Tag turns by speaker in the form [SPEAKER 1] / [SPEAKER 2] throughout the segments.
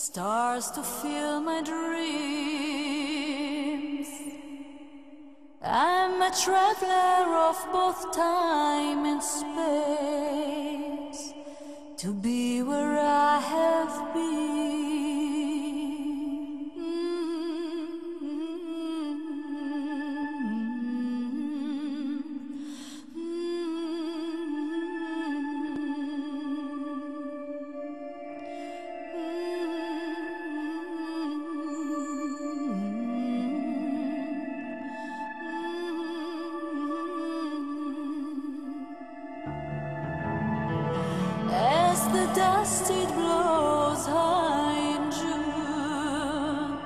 [SPEAKER 1] stars to fill my dreams. I'm a traveler of both time and space, to be where I have been. As the dust it blows high in June,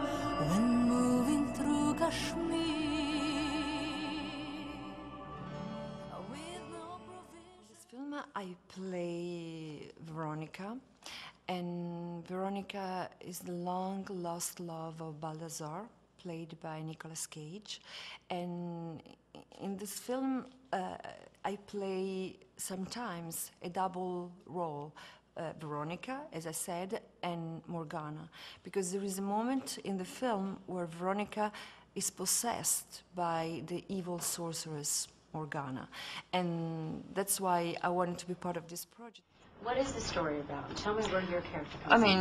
[SPEAKER 1] when moving through Kashmir, with no provision.
[SPEAKER 2] In this film I play Veronica, and Veronica is the long-lost love of Balthazar, played by Nicolas Cage. And in this film I play sometimes a double role, Veronica, as I said, and Morgana, because there is a moment in the film where Veronica is possessed by the evil sorceress Morgana, and that's why I wanted to be part of this project.
[SPEAKER 3] What is the story about? Tell me where your character comes
[SPEAKER 2] I
[SPEAKER 3] in.
[SPEAKER 2] mean,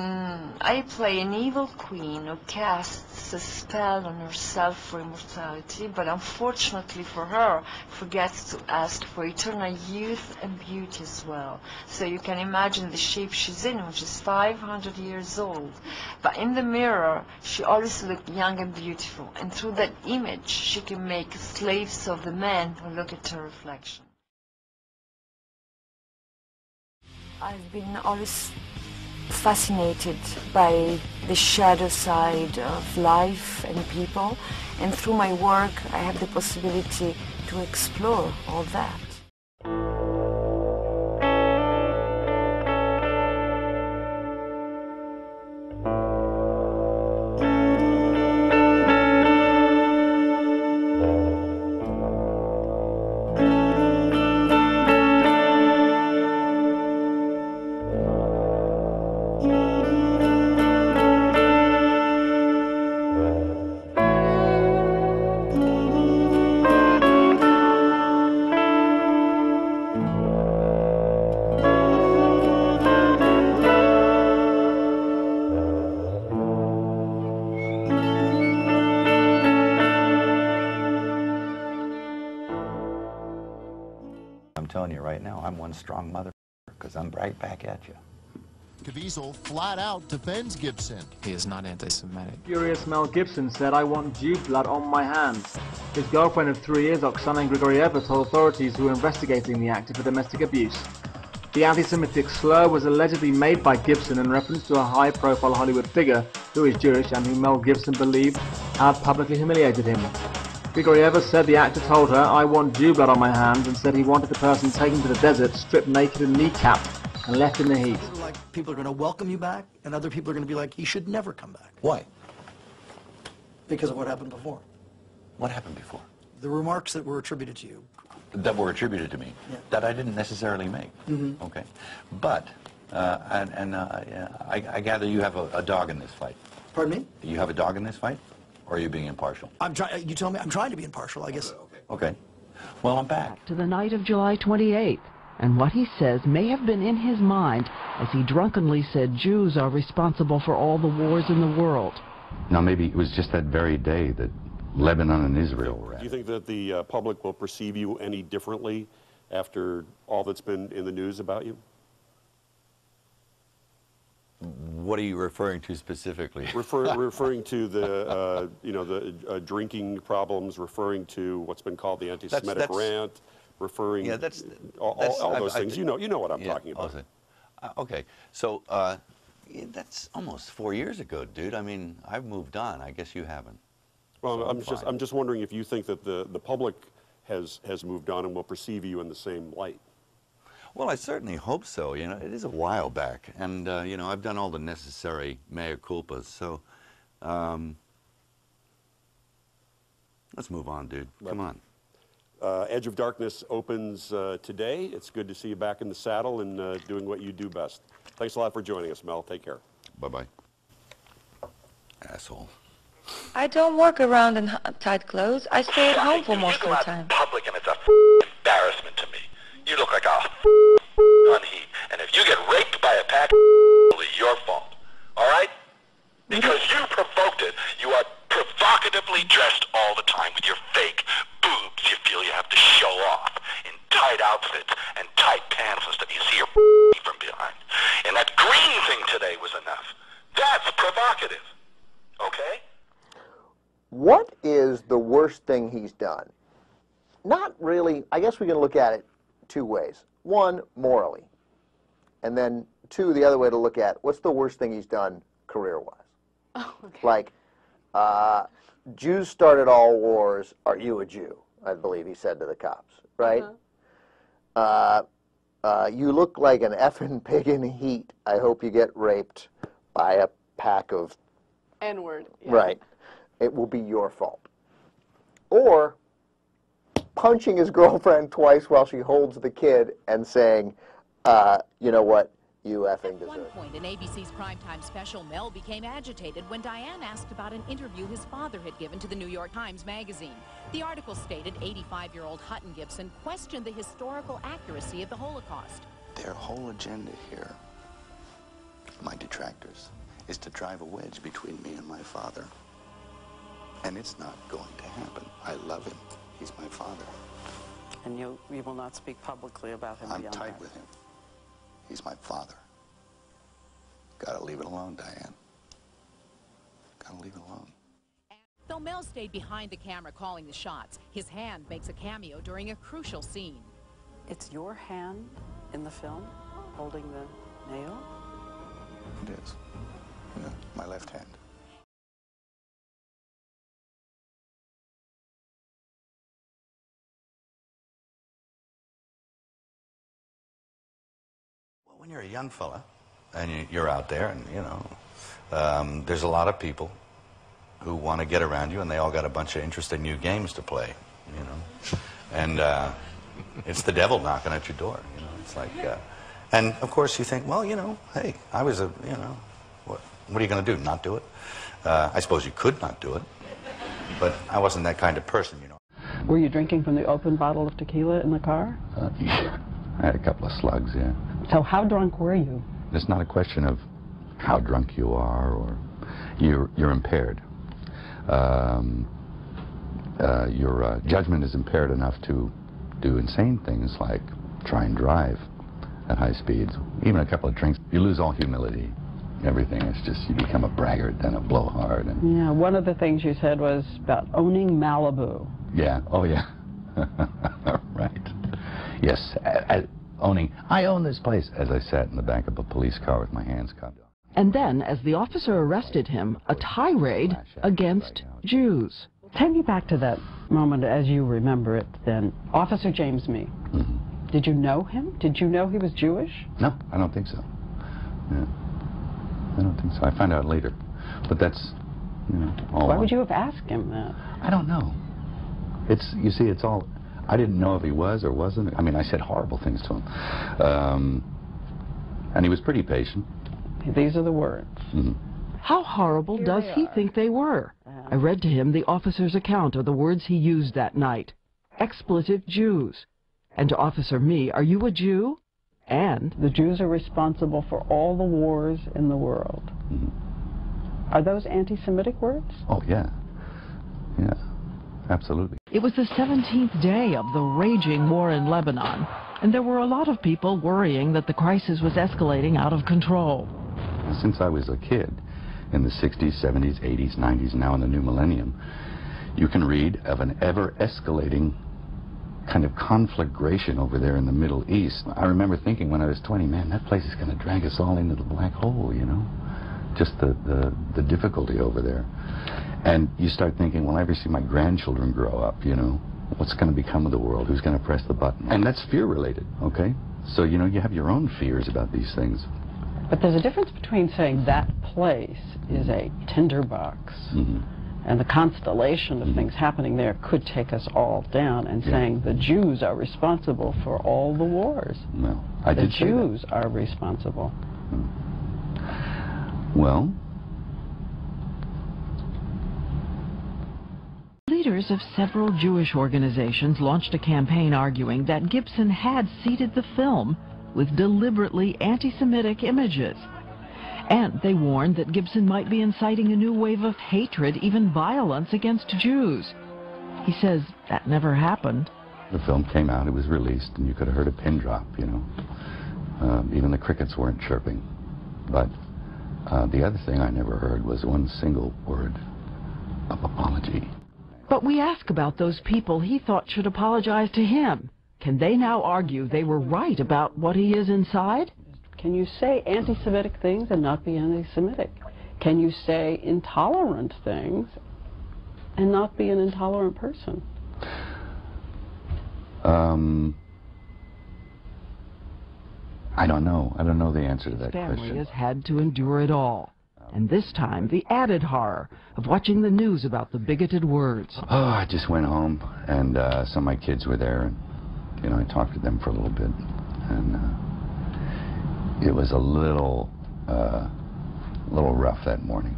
[SPEAKER 2] I play an evil queen who casts a spell on herself for immortality, but unfortunately for her, forgets to ask for eternal youth and beauty as well. So you can imagine the shape she's in, which is 500 years old. But in the mirror, she always looks young and beautiful, and through that image, she can make slaves of the men who look at her reflection. I've been always fascinated by the shadow side of life and people, and through my work I have the possibility to explore all that.
[SPEAKER 4] I'm telling you right now, I'm one strong mother, because I'm right back at you.
[SPEAKER 5] Caviezel flat out defends Gibson.
[SPEAKER 6] He is not anti-Semitic.
[SPEAKER 7] Furious Mel Gibson said, "I want Jew blood on my hands." His girlfriend of 3 years, Oksana Grigorieva, told authorities who were investigating the actor for domestic abuse. The anti-Semitic slur was allegedly made by Gibson in reference to a high-profile Hollywood figure who is Jewish and who Mel Gibson believed had publicly humiliated him. Grigorieva said the actor told her, "I want Jew blood on my hands," and said he wanted the person taken to the desert, stripped naked and kneecapped, and left in the heat.
[SPEAKER 8] Like, people are going to welcome you back, and other people are going to be like, he should never come back.
[SPEAKER 4] Why?
[SPEAKER 8] Because of what happened before.
[SPEAKER 4] What happened before?
[SPEAKER 8] The remarks that were attributed to you.
[SPEAKER 4] That were attributed to me,
[SPEAKER 8] Yeah.
[SPEAKER 4] that I didn't necessarily make.
[SPEAKER 8] Mm-hmm.
[SPEAKER 4] Okay, but I gather you have a dog in this fight.
[SPEAKER 8] Pardon me?
[SPEAKER 4] You have a dog in this fight, or are you being impartial?
[SPEAKER 8] I'm trying. You tell me. I'm trying to be impartial, I guess.
[SPEAKER 4] Okay. Well, I'm back.
[SPEAKER 9] To the night of July 28th, and what he says may have been in his mind as he drunkenly said Jews are responsible for all the wars in the world.
[SPEAKER 10] Now, maybe it was just that very day that Lebanon and Israel were at.
[SPEAKER 11] Do you think that the public will perceive you any differently after all that's been in the news about you?
[SPEAKER 4] What are you referring to specifically?
[SPEAKER 11] Referring to the, the drinking problems, referring to what's been called the anti-Semitic rant, referring all those things. You know what I'm talking about.
[SPEAKER 4] Okay, so that's almost 4 years ago, dude. I mean, I've moved on. I guess you haven't.
[SPEAKER 11] Well,
[SPEAKER 4] So
[SPEAKER 11] I'm just wondering if you think that the public has moved on and will perceive you in the same light.
[SPEAKER 4] Well, I certainly hope so. You know, it is a while back, and I've done all the necessary mea culpas. So let's move on, dude. Come on.
[SPEAKER 11] Edge of Darkness opens today. It's good to see you back in the saddle and doing what you do best. Thanks a lot for joining us, Mel. Take care.
[SPEAKER 4] Bye-bye. Asshole.
[SPEAKER 1] I don't work around in tight clothes. I stay at home for most of the time.
[SPEAKER 6] Public, and it's a embarrassment to me. You look like a unheat. And if you get raped by a pack, it's your fault. All right? Because you provoked it. You are provocatively dressed all the time with your fake boobs you feel you have to show off in tight outfits and tight pants and stuff. You see your from behind. And that green thing today was enough. That's provocative. Okay?
[SPEAKER 12] What is the worst thing he's done? Not really. I guess we can look at it two ways. One, morally. And then two, the other way to look at what's the worst thing he's done career-wise.
[SPEAKER 3] Oh, okay.
[SPEAKER 12] Like, Jews started all wars, are you a Jew? I believe he said to the cops, right? You look like an effing pig in heat. I hope you get raped by a pack of...
[SPEAKER 13] N-word. Yeah.
[SPEAKER 12] Right. It will be your fault. Or punching his girlfriend twice while she holds the kid and saying, you know what, you effing deserve.
[SPEAKER 14] At one point in ABC's primetime special, Mel became agitated when Diane asked about an interview his father had given to the New York Times Magazine. The article stated 85-year-old Hutton Gibson questioned the historical accuracy of the Holocaust.
[SPEAKER 10] Their whole agenda here, my detractors, is to drive a wedge between me and my father. And it's not going to happen. I love him. He's my father.
[SPEAKER 15] And you will not speak publicly about him
[SPEAKER 10] I'm
[SPEAKER 15] beyond
[SPEAKER 10] tight
[SPEAKER 15] that.
[SPEAKER 10] with him. He's my father. Gotta leave it alone, Diane. Gotta leave it alone.
[SPEAKER 14] Though Mel stayed behind the camera calling the shots, his hand makes a cameo during a crucial scene.
[SPEAKER 15] It's your hand in the film holding the nail?
[SPEAKER 10] It is. Yeah, my left hand.
[SPEAKER 4] When you're a young fella and you're out there and, you know, there's a lot of people who want to get around you and they all got a bunch of interesting new games to play, you know. And it's the devil knocking at your door, you know. It's like, and of course you think, well, you know, hey, I was a, you know, what are you going to do, not do it? I suppose you could not do it, but I wasn't that kind of person, you know.
[SPEAKER 9] Were you drinking from the open bottle of tequila in the car?
[SPEAKER 10] Yeah. I had a couple of slugs, yeah.
[SPEAKER 9] So how drunk were you?
[SPEAKER 10] It's not a question of how drunk you are or you're impaired. Your judgment is impaired enough to do insane things like try and drive at high speeds. Even a couple of drinks, you lose all humility. Everything is just, you become a braggart and a blowhard. And
[SPEAKER 9] yeah, one of the things you said was about owning Malibu.
[SPEAKER 10] Yeah, oh yeah. Right. Yes, I own this place, as I sat in the back of a police car with my hands cupped.
[SPEAKER 9] And then, as the officer arrested him, a tirade against Jews. Take me back to that moment as you remember it then. Officer James Mee.
[SPEAKER 10] Mm-hmm.
[SPEAKER 9] Did you know him? Did you know he was Jewish?
[SPEAKER 10] No, I don't think so. Yeah. I don't think so. I found out later. But that's, you know, all
[SPEAKER 9] Why would you have asked him that?
[SPEAKER 10] I don't know. It's, you see, it's all... I didn't know if he was or wasn't. I mean, I said horrible things to him. And he was pretty patient.
[SPEAKER 9] These are the words.
[SPEAKER 10] Mm-hmm.
[SPEAKER 9] How horrible does he think they were? I read to him the officer's account of the words he used that night. Expletive Jews. And to Officer Mee, are you a Jew? And the Jews are responsible for all the wars in the world.
[SPEAKER 10] Mm-hmm.
[SPEAKER 9] Are those anti-Semitic words?
[SPEAKER 10] Oh, yeah. Yeah. Absolutely.
[SPEAKER 9] It was the 17th day of the raging war in Lebanon, and there were a lot of people worrying that the crisis was escalating out of control.
[SPEAKER 10] Since I was a kid, in the 60s, 70s, 80s, 90s, now in the new millennium, you can read of an ever-escalating kind of conflagration over there in the Middle East. I remember thinking when I was 20, man, that place is going to drag us all into the black hole, you know? Just the difficulty over there. And you start thinking, well, I ever see my grandchildren grow up, you know, what's going to become of the world? Who's going to press the button? And that's fear-related, okay? So, you know, you have your own fears about these things.
[SPEAKER 9] But there's a difference between saying that place is a tinderbox and the constellation of things happening there could take us all down, and saying the Jews are responsible for all the wars.
[SPEAKER 10] Well, I did say that.
[SPEAKER 9] The Jews are responsible.
[SPEAKER 10] Well,
[SPEAKER 9] leaders of several Jewish organizations launched a campaign arguing that Gibson had seeded the film with deliberately anti-Semitic images. And they warned that Gibson might be inciting a new wave of hatred, even violence against Jews. He says that never happened.
[SPEAKER 10] The film came out, it was released, and you could have heard a pin drop, you know. Even the crickets weren't chirping. But the other thing I never heard was one single word of apology.
[SPEAKER 9] But we ask about those people he thought should apologize to him. Can they now argue they were right about what he is inside?
[SPEAKER 15] Can you say anti-Semitic things and not be anti-Semitic? Can you say intolerant things and not be an intolerant person?
[SPEAKER 10] I don't know. I don't know the answer to that question.
[SPEAKER 9] His family has had to endure it all. And this time, the added horror of watching the news about the bigoted words.
[SPEAKER 10] Oh, I just went home, and some of my kids were there, and, you know, I talked to them for a little bit, and it was a little rough that morning.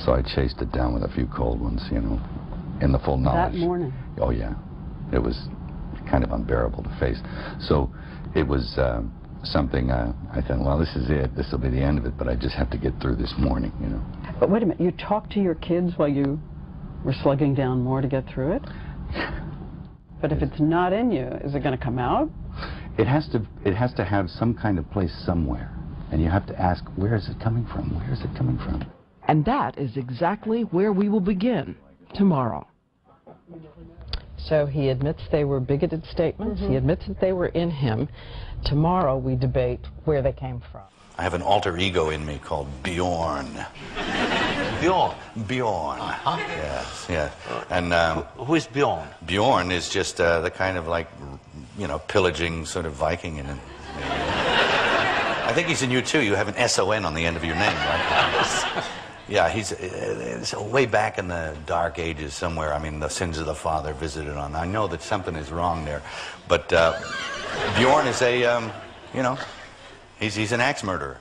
[SPEAKER 10] So I chased it down with a few cold ones, you know, in the full knowledge.
[SPEAKER 15] That morning?
[SPEAKER 10] Oh, yeah. It was kind of unbearable to face. So it was something I thought, well, this is it. This will be the end of it, but I just have to get through this morning, you know.
[SPEAKER 15] But wait a minute. You talked to your kids while you were slugging down more to get through it? But if it's not in you, is it going to come out?
[SPEAKER 10] It has to have some kind of place somewhere. And you have to ask, where is it coming from? Where is it coming from?
[SPEAKER 9] And that is exactly where we will begin tomorrow.
[SPEAKER 13] So he admits they were bigoted statements. He admits that they were in him. Tomorrow we debate where they came from.
[SPEAKER 4] I have an alter ego in me called Bjorn.
[SPEAKER 16] Bjorn?
[SPEAKER 4] Bjorn. Yes, yes. And
[SPEAKER 16] who is Bjorn?
[SPEAKER 4] Bjorn is just the kind of like, you know, pillaging sort of Viking in it. I think he's in you too. You have an S-O-N on the end of your name, right? Yeah, he's way back in the dark ages somewhere. I mean, the sins of the father visited on. I know that something is wrong there, but Bjorn is a, you know, he's an axe murderer.